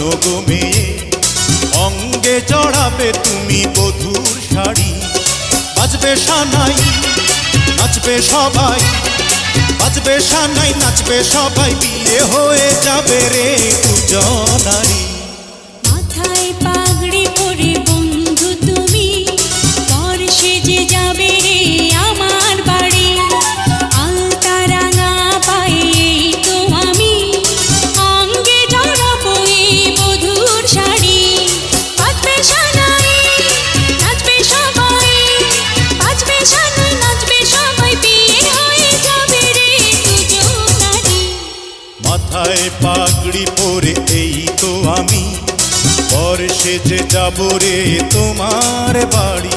গো মেয়ে, অঙ্গে জড়াবে তুমি বধূর শাড়ি। বাজবে সানাই, নাচবে সবাই, বাজবে সানাই, নাচবে সবাই, বিয়ে হয়ে যাবে রে দুজনারি। মাথায় পাগড়ি পরে বন্ধু তুমি, পর সেজে যাবে রে আমার বাড়ি। আলতা রাঙা পায়ে এই তো আমি, অঙ্গে জড়াবো এই বধূর শাড়ি। বাজবে সানাই, নাচবে সবাই, বাজবে সানাই, নাচবে সবাই, বিয়ে হয়ে যাবে রে দুজনারি। মাথায় পাগড়ি পরে এই তো আমি, পর সেজে যাব রে তোমার বাড়ি।